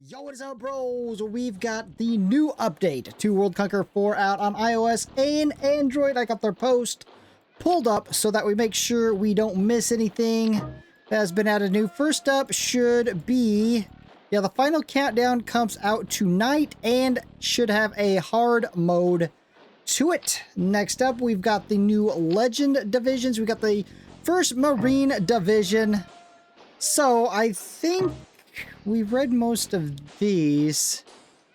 Yo, what is up, bros? We've got the new update to World Conqueror 4 out on iOS and Android. I got their post pulled up so that we make sure we don't miss anything that has been added new. First up should be, the final countdown comes out tonight and should have a hard mode to it. Next up, we've got the new Legend divisions. We got the first Marine division. So I think we've read most of these.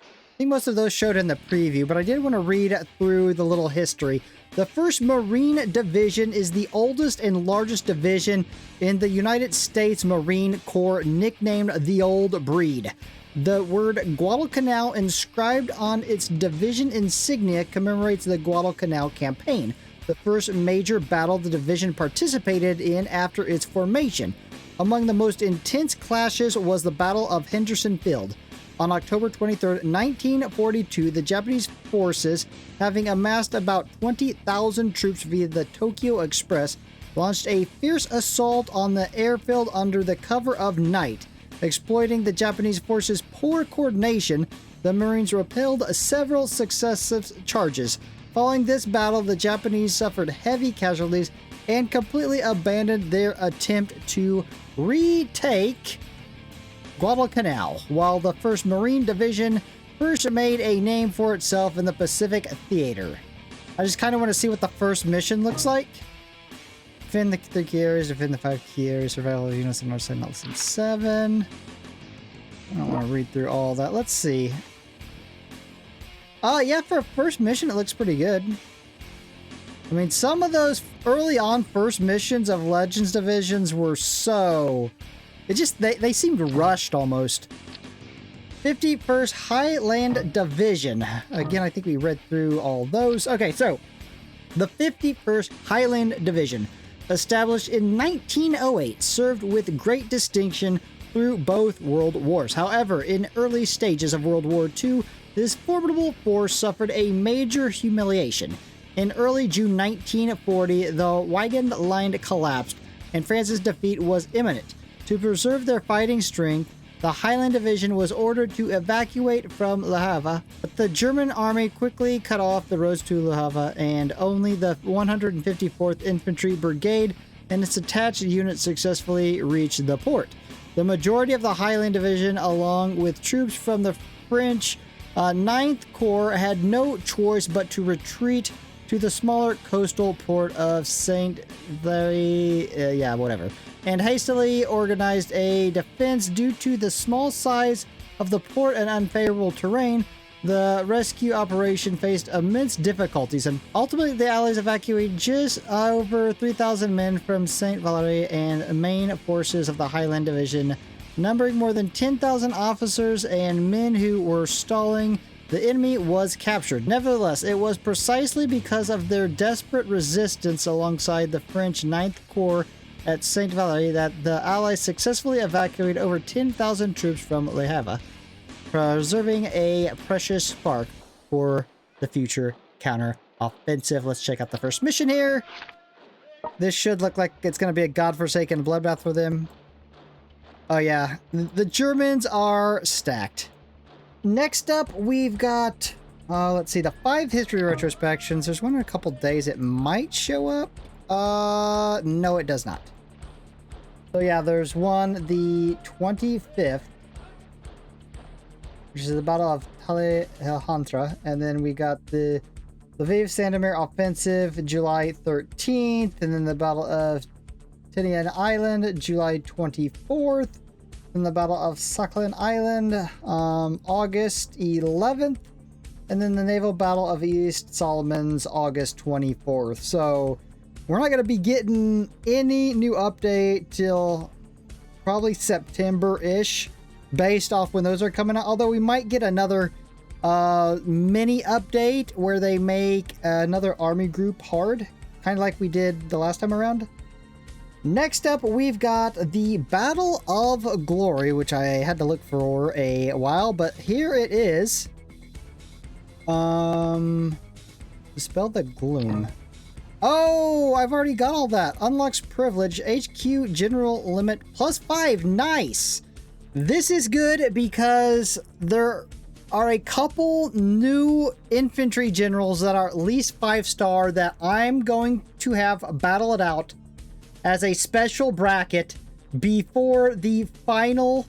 I think most of those showed in the preview, but I did want to read through the little history. The first Marine Division is the oldest and largest division in the United States Marine Corps, nicknamed the Old Breed. The word Guadalcanal inscribed on its division insignia commemorates the Guadalcanal campaign, the first major battle the division participated in after its formation. Among the most intense clashes was the Battle of Henderson Field. On October 23, 1942, the Japanese forces, having amassed about 20,000 troops via the Tokyo Express, launched a fierce assault on the airfield under the cover of night. Exploiting the Japanese forces' poor coordination, the Marines repelled several successive charges. Following this battle, the Japanese suffered heavy casualties and completely abandoned their attempt to retake Guadalcanal, while the 1st Marine Division first made a name for itself in the Pacific Theater. I just kind of want to see what the first mission looks like. Defend the 3 key areas, defend the 5 key areas, survival of units in North Side, Nelson 7. I don't want to read through all that. Let's see. Yeah, for a first mission, it looks pretty good. I mean, some of those early on first missions of Legends divisions were so... They seemed rushed almost. 51st Highland Division. Again, I think we read through all those. Okay, so the 51st Highland Division, established in 1908, served with great distinction through both World Wars. However, in early stages of World War II, this formidable force suffered a major humiliation. In early June 1940, the Weygand line collapsed, and France's defeat was imminent. To preserve their fighting strength, the Highland Division was ordered to evacuate from Le Havre, but the German army quickly cut off the roads to Le Havre, and only the 154th Infantry Brigade and its attached units successfully reached the port. The majority of the Highland Division, along with troops from the French 9th Corps, had no choice but to retreat to the smaller coastal port of Saint-Valery, and hastily organized a defense. Due to the small size of the port and unfavorable terrain, the rescue operation faced immense difficulties, and ultimately the Allies evacuated just over 3,000 men from Saint-Valery, and main forces of the Highland Division, numbering more than 10,000 officers and men who were stalling the enemy, was captured. Nevertheless, it was precisely because of their desperate resistance alongside the French 9th Corps at Saint-Valery that the Allies successfully evacuated over 10,000 troops from Le Havre, preserving a precious spark for the future counter-offensive. Let's check out the first mission here. This should look like it's going to be a godforsaken bloodbath for them. Oh yeah, the Germans are stacked. Next up, we've got, let's see, the 5 history retrospections. There's one in a couple days. It might show up. No, it does not. So yeah, there's one the 25th, which is the Battle of Telehantra, and then we got the Lviv-Sandomir offensive, July 13th, and then the Battle of Tinian Island, July 24th. And the Battle of Sakhalin Island, August 11th, and then the Naval Battle of East Solomons, August 24th. So we're not going to be getting any new update till probably September-ish, based off when those are coming out. Although we might get another mini update where they make another army group hard, kind of like we did the last time around. Next up, we've got the Battle of Glory, which I had to look for a while, but here it is. Dispel the gloom. Oh, I've already got all that. Unlocks privilege, HQ general limit +5. Nice. This is good because there are a couple new infantry generals that are at least 5-star that I'm going to have battle it out as a special bracket before the final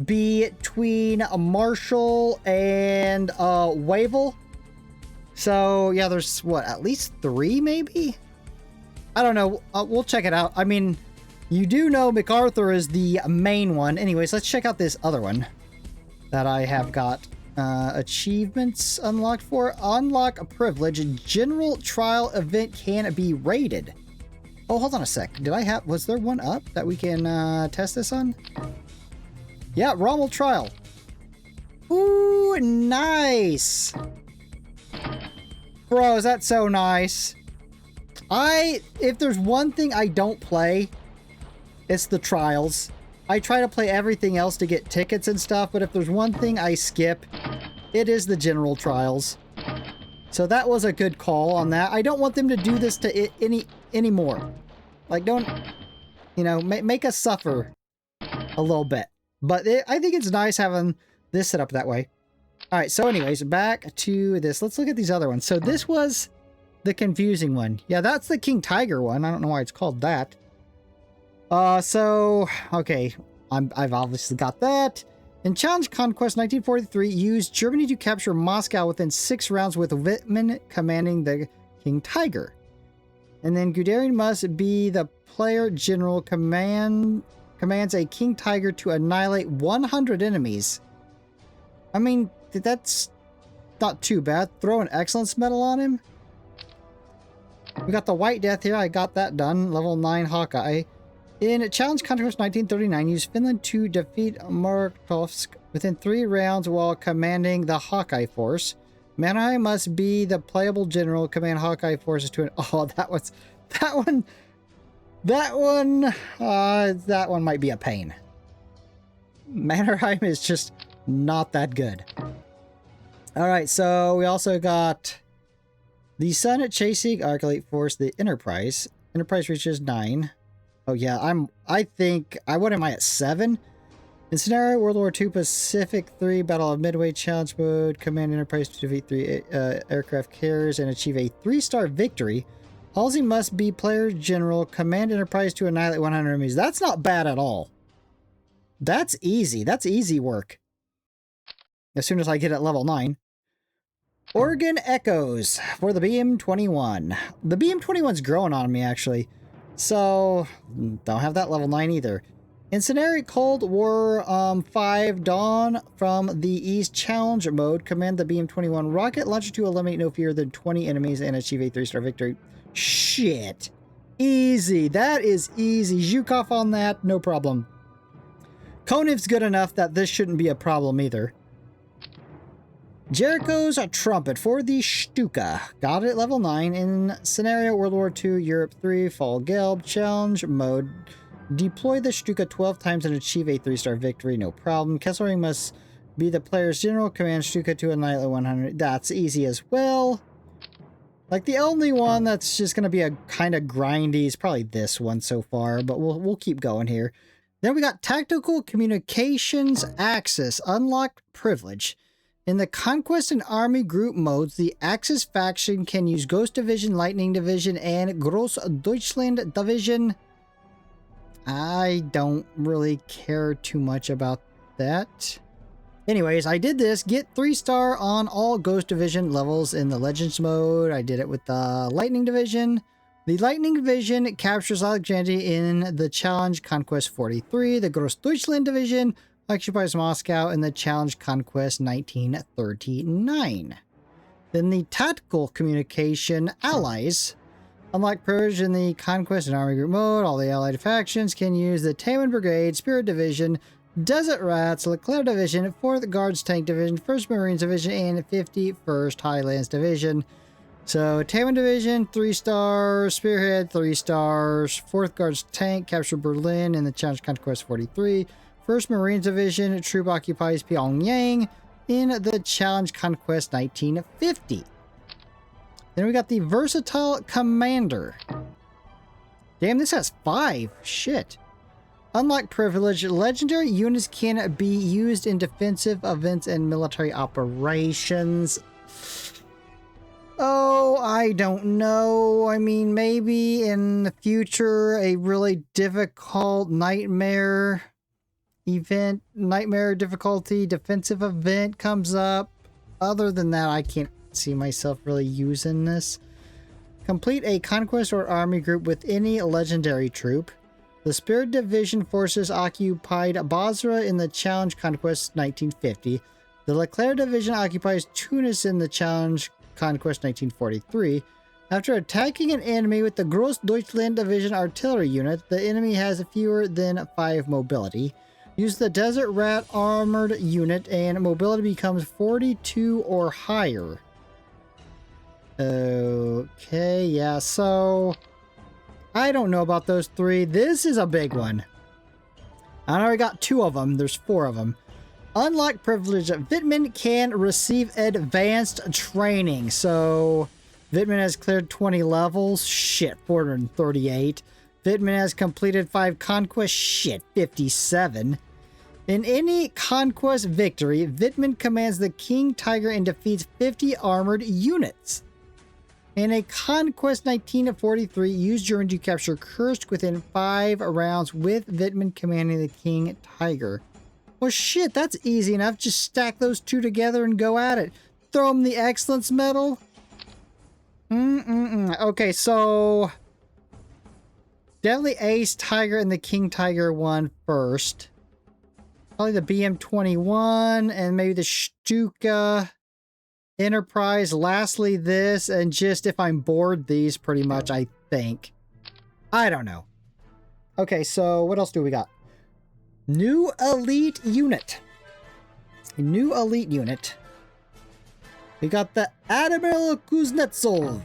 between Marshall and Wavell. So yeah, there's what, at least 3 maybe? I don't know. We'll check it out. I mean, you do know MacArthur is the main one. Anyways, let's check out this other one that I have got achievements unlocked for. Unlock a privilege. General trial event can be rated. Oh, hold on a sec. Was there one up that we can test this on? Yeah, Rommel trial. Ooh, nice. Bro, is that so nice? If there's one thing I don't play, it's the trials. I try to play everything else to get tickets and stuff, but if there's one thing I skip, it is the general trials. So that was a good call on that. I don't want them to do this to anymore. Like, don't, you know, make us suffer a little bit. But I think it's nice having this set up that way. All right, so anyways, back to this. Let's look at these other ones. So this was the confusing one. Yeah, that's the King Tiger one. I don't know why it's called that. Okay, I've obviously got that. In Challenge Conquest 1943, use Germany to capture Moscow within 6 rounds with Wittmann commanding the King Tiger. And then Guderian must be the player general commands a King Tiger to annihilate 100 enemies. I mean, that's not too bad. Throw an excellence medal on him. We got the White Death here. I got that done. Level 9 Hawkeye. In Challenge Conquest 1939, use Finland to defeat Markovsk within 3 rounds while commanding the Hawkeye force. Mannerheim must be the playable general, command Hawkeye forces to an... Oh, that one might be a pain. Mannerheim is just not that good. Alright, so we also got the Sun chasing Arcalate force, the Enterprise. Enterprise reaches 9. Oh yeah, what am I at 7? In scenario, World War II, Pacific 3, Battle of Midway, Challenge Mode, command Enterprise to defeat 3 aircraft carriers and achieve a 3-star victory. Halsey must be player general, command Enterprise to annihilate 100 enemies. That's not bad at all. That's easy. That's easy work. As soon as I get at level 9. Oregon Echoes for the BM-21. The BM-21's growing on me, actually. So, don't have that level 9 either. In Scenario Cold War 5 Dawn from the East Challenge Mode, command the BM-21 rocket launcher to eliminate no fewer than 20 enemies and achieve a 3-star victory. Shit. Easy. That is easy. Zhukov on that, no problem. Konev's good enough that this shouldn't be a problem either. Jericho's Trumpet for the Stuka. Got it at level 9. In Scenario World War II, Europe 3, Fall Gelb, Challenge Mode. Deploy the Stuka 12 times and achieve a 3-star victory, no problem. Kesselring must be the player's general, command Stuka to annihilate 100. That's easy as well. Like, the only one that's just going to be a kind of grindy is probably this one so far, but we'll keep going here. Then we got Tactical Communications Axis, Unlocked Privilege. In the Conquest and Army group modes, the Axis faction can use Ghost Division, Lightning Division, and Großdeutschland Division. I don't really care too much about that. Anyways, I did this. Get 3-star on all Ghost Division levels in the Legends mode. I did it with the Lightning Division. The Lightning Division captures Alexandria in the Challenge Conquest 43. The Großdeutschland Division occupies Moscow in the Challenge Conquest 1939. Then the Tactical Communication Allies. Unlock privilege in the Conquest and Army Group mode. All the allied factions can use the Taman Brigade, Spirit Division, Desert Rats, Leclerc Division, 4th Guards Tank Division, 1st Marines Division, and 51st Highlands Division. So, Taman Division, 3 stars, Spearhead, 3 stars, 4th Guards Tank, capture Berlin in the Challenge Conquest 43, 1st Marines Division, troop occupies Pyongyang in the Challenge Conquest 1950. Then we got the Versatile Commander. Damn, this has 5. Shit. Unlock privilege. Legendary units can be used in defensive events and military operations. Oh, I don't know. I mean, maybe in the future, a really difficult nightmare event, nightmare difficulty, defensive event comes up. Other than that, I can't see myself really using this. Complete a conquest or army group with any legendary troop. The Spirit Division forces occupied Basra in the Challenge Conquest 1950. The Leclerc Division occupies Tunis in the Challenge Conquest 1943. After attacking an enemy with the Großdeutschland Division artillery unit, the enemy has fewer than 5 mobility. Use the Desert Rat armored unit and mobility becomes 42 or higher. Okay, yeah, so I don't know about those 3. This is a big one. I already got 2 of them. There's 4 of them. Unlock privilege. Wittmann can receive advanced training. So Wittmann has cleared 20 levels. Shit, 438. Wittmann has completed 5 conquests. Shit, 57. In any conquest victory, Wittmann commands the King Tiger and defeats 50 armored units. In a Conquest 1943, use Germany to capture Kursk within 5 rounds with Wittmann commanding the King Tiger. Well, shit, that's easy enough. Just stack those 2 together and go at it. Throw him the Excellence Medal. Okay, so definitely Ace Tiger and the King Tiger one first. Probably the BM-21 and maybe the Stuka Enterprise. Lastly, this, and just if I'm bored, these pretty much, I think. I don't know. Okay, so what else do we got? New elite unit. New elite unit. We got the Admiral Kuznetsov.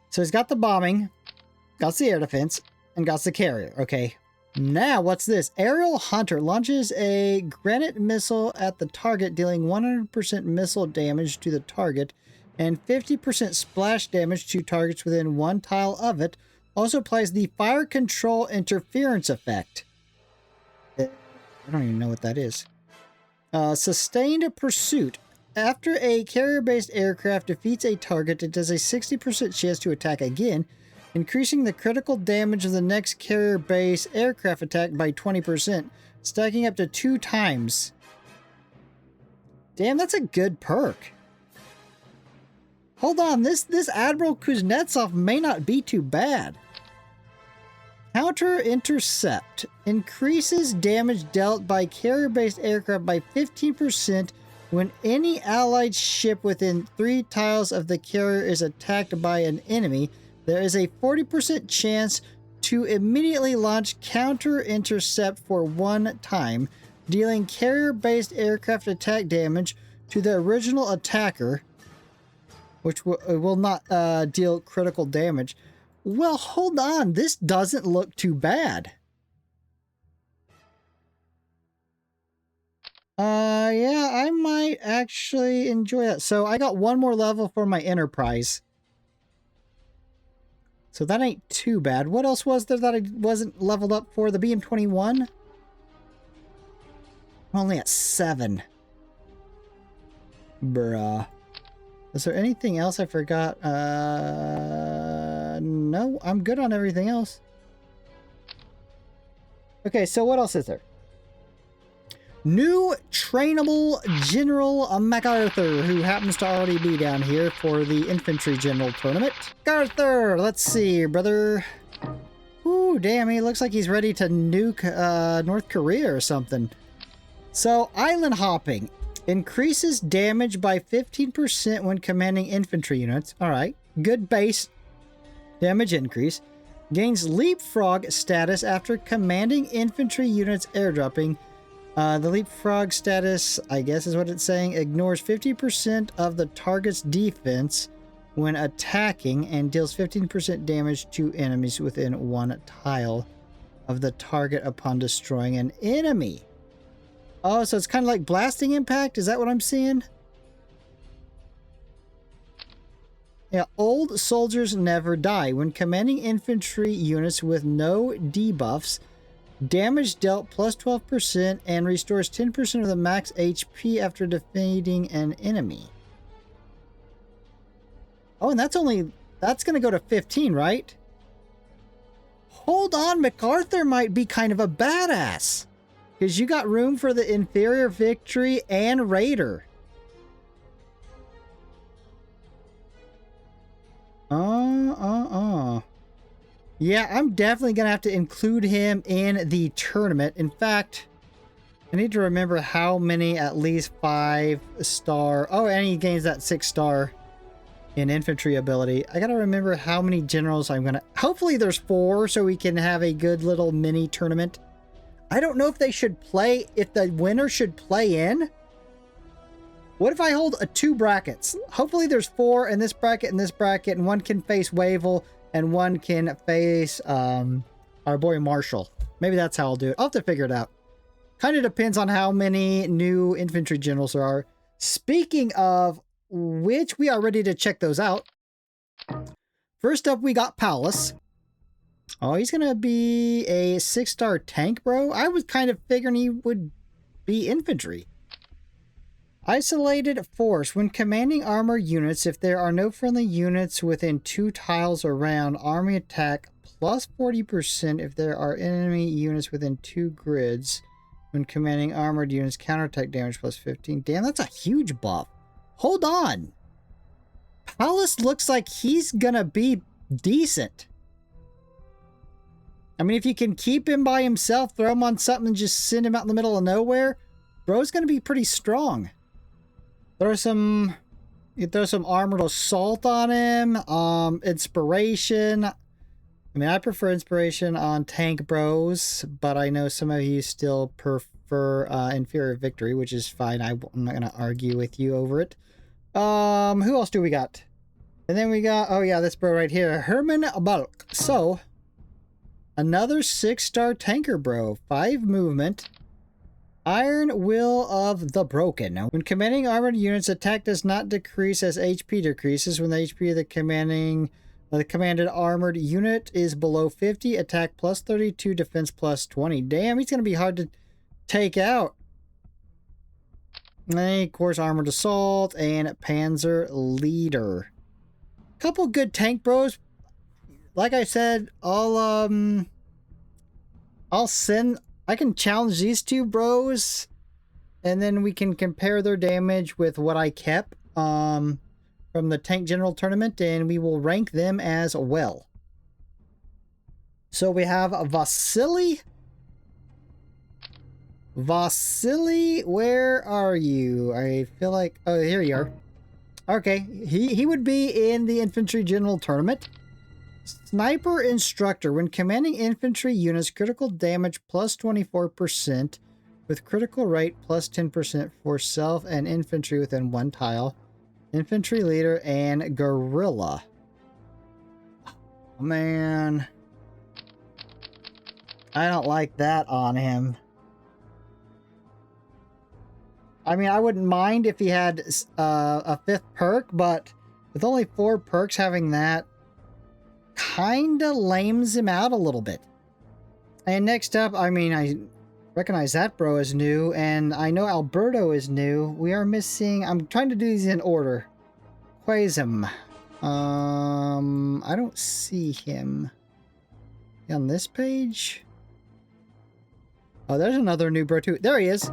So he's got the bombing, got the air defense, and got the carrier. Okay. Now, what's this? Aerial Hunter launches a granite missile at the target, dealing 100% missile damage to the target and 50% splash damage to targets within 1 tile of it. Also applies the fire control interference effect. I don't even know what that is. Sustained pursuit. After a carrier-based aircraft defeats a target, it does a 60% chance to attack again, increasing the critical damage of the next carrier-based aircraft attack by 20%, stacking up to 2 times. Damn, that's a good perk. Hold on, this Admiral Kuznetsov may not be too bad. Counter Intercept. Increases damage dealt by carrier-based aircraft by 15% when any allied ship within 3 tiles of the carrier is attacked by an enemy. There is a 40% chance to immediately launch Counter Intercept for 1 time, dealing carrier-based aircraft attack damage to the original attacker, which will not deal critical damage. Well, hold on. This doesn't look too bad. Yeah, I might actually enjoy that. So I got 1 more level for my Enterprise. So that ain't too bad. What else was there that I wasn't leveled up for? The BM-21? I'm only at 7. Bruh. Is there anything else I forgot? No, I'm good on everything else. Okay, so what else is there? New trainable General MacArthur, who happens to already be down here for the Infantry General Tournament. MacArthur, let's see, brother. Ooh, damn, he looks like he's ready to nuke North Korea or something. So, island hopping. Increases damage by 15% when commanding infantry units. Alright, good base damage increase. Gains leapfrog status after commanding infantry units airdropping. The leapfrog status, I guess is what it's saying, ignores 50% of the target's defense when attacking and deals 15% damage to enemies within 1 tile of the target upon destroying an enemy. Oh, so it's kind of like blasting impact? Is that what I'm seeing? Yeah, old soldiers never die. When commanding infantry units with no debuffs, damage dealt plus 12% and restores 10% of the max HP after defeating an enemy. Oh, and that's going to go to 15, right? Hold on, MacArthur might be kind of a badass. Because you got room for the inferior victory and raider. Yeah, I'm definitely going to have to include him in the tournament. In fact, I need to remember how many at least 5-star... Oh, and he gains that 6-star in infantry ability. I got to remember how many generals I'm going to... Hopefully there's 4 so we can have a good little mini tournament. I don't know if they should play... If the winner should play in. What if I hold 2 brackets? Hopefully there's 4 in this bracket and one can face Wavell and one can face our boy Marshall. Maybe that's how I'll do it. I'll have to figure it out. Kind of depends on how many new infantry generals there are. Speaking of which, we are ready to check those out. First up, we got Pallas. Oh, he's going to be a 6-star tank, bro. I was kind of figuring he would be infantry. Isolated force. When commanding armored units, if there are no friendly units within 2 tiles around, army attack plus 40% if there are enemy units within 2 grids. When commanding armored units, counterattack damage plus 15. Damn, that's a huge buff. Hold on. Pallas looks like he's gonna be decent. I mean, if you can keep him by himself, throw him on something and just send him out in the middle of nowhere, bro's gonna be pretty strong. You throw some armored assault on him, inspiration. I mean, I prefer inspiration on tank bros, but I know some of you still prefer inferior victory, which is fine. I'm not gonna argue with you over it. Who else do we got? And then we got, oh yeah, this bro right here, Herman Balk. So, another 6-star tanker bro, 5 movement. Iron Will of the Broken. When commanding armored units, attack does not decrease as HP decreases. When the HP of the commanded armored unit is below 50, attack plus 32, defense plus 20. Damn, he's going to be hard to take out. And of course, armored assault and panzer leader. Couple good tank bros. Like I said, I can challenge these 2 bros, and then we can compare their damage with what I kept from the Tank General Tournament, and we will rank them as well. So we have Vasily. Vasily, where are you? I feel like... Oh, here you are. Okay, he would be in the Infantry General Tournament. Sniper Instructor. When commanding infantry units, critical damage plus 24%, with critical rate plus 10% for self and infantry within 1 tile. Infantry leader and guerrilla. Oh, man. I don't like that on him. I mean, I wouldn't mind if he had a 5th perk, but with only 4 perks, having that kinda lames him out a little bit. And next up, I mean, I recognize that bro is new, and I know Alberto is new. We are missing... I'm trying to do these in order. Quasem. I don't see him on this page. Oh, there's another new bro too. There he is.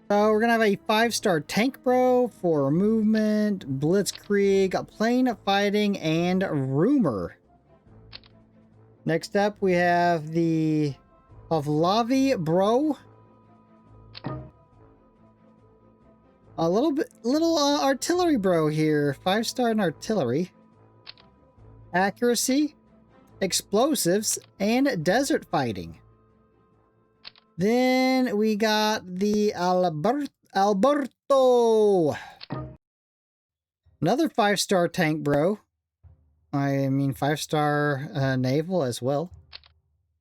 So we're gonna have a 5-star tank bro for movement, blitzkrieg, plane fighting, and rumor. Next up, we have the Pavlavi bro. A little artillery bro here. 5-star in artillery. Accuracy, explosives, and desert fighting. Then we got the Alberto. Another 5-star tank bro. I mean 5-star naval as well.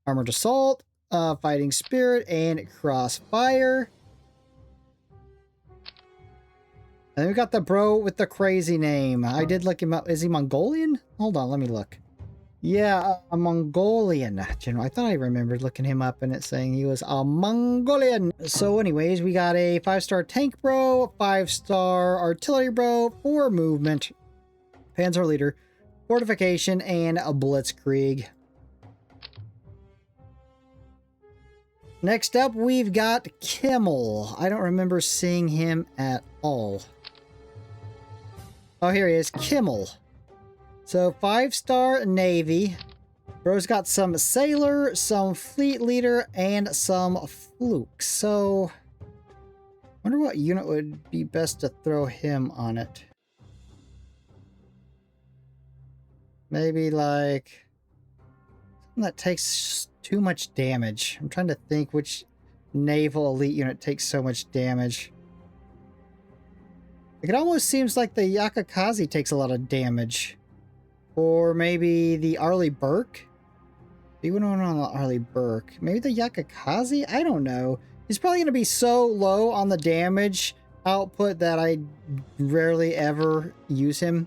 Armored assault, fighting spirit, and crossfire. And then we got the bro with the crazy name. I did look him up. Is he Mongolian? Hold on, let me look. Yeah, a Mongolian general. I thought I remembered looking him up and it saying he was a Mongolian. So anyways, we got a 5-star tank bro, 5-star artillery bro, 4 movement, panzer leader, fortification, and a blitzkrieg. Next up, we've got Kimmel. I don't remember seeing him at all. Oh, here he is, Kimmel. So 5-star Navy. Bro's got some sailor, some fleet leader, and some fluke. So, wonder what unit would be best to throw him on it. Maybe like something that takes too much damage. I'm trying to think which naval elite unit takes so much damage. It almost seems like the Yakakazi takes a lot of damage. Or maybe the Arleigh Burke? You wouldn't want on the Arleigh Burke. Maybe the Yakakazi? I don't know. He's probably going to be so low on the damage output that I rarely ever use him.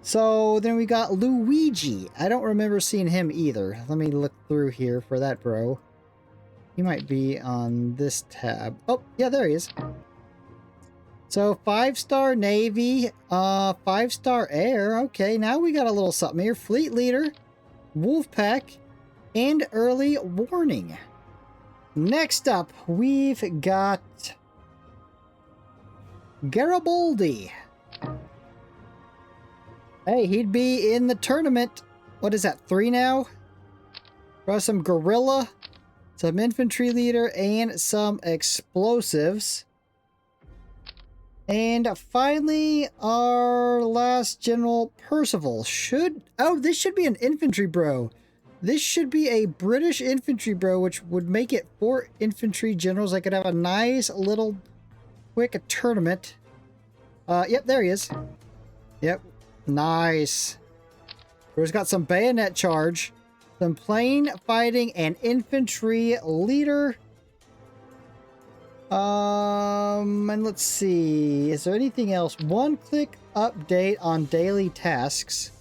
So then we got Luigi. I don't remember seeing him either. Let me look through here for that bro. He might be on this tab. Oh, yeah, there he is. So 5-star Navy, 5-star Air. Okay, now we got a little something here. Fleet leader, Wolfpack, and early warning. Next up, we've got Garibaldi. Hey, he'd be in the tournament. What is that, 3 now? Got some guerrilla, some infantry leader, and some explosives. And finally, our last general, Percival, this should be an infantry bro. This should be a British infantry bro, which would make it 4 infantry generals. I could have a nice little quick tournament. Yep, there he is. Yep, nice. Bro's got some bayonet charge, some plane fighting, and infantry leader. And let's see, is there anything else? 1-click update on daily tasks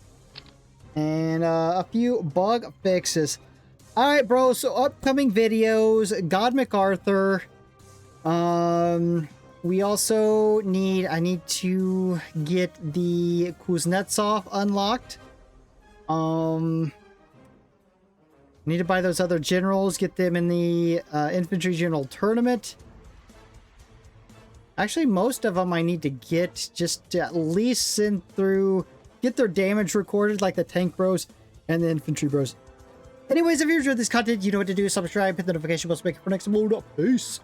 and a few bug fixes. All right, bro, so upcoming videos, God MacArthur. We also I need to get the Kuznetsov unlocked. Need to buy those other generals, get them in the infantry general tournament. Actually, most of them I need to get just to at least send through, get their damage recorded, like the tank bros and the infantry bros. Anyways, if you enjoyed this content, you know what to do. Subscribe, hit the notification bell, make it for next load up. Peace.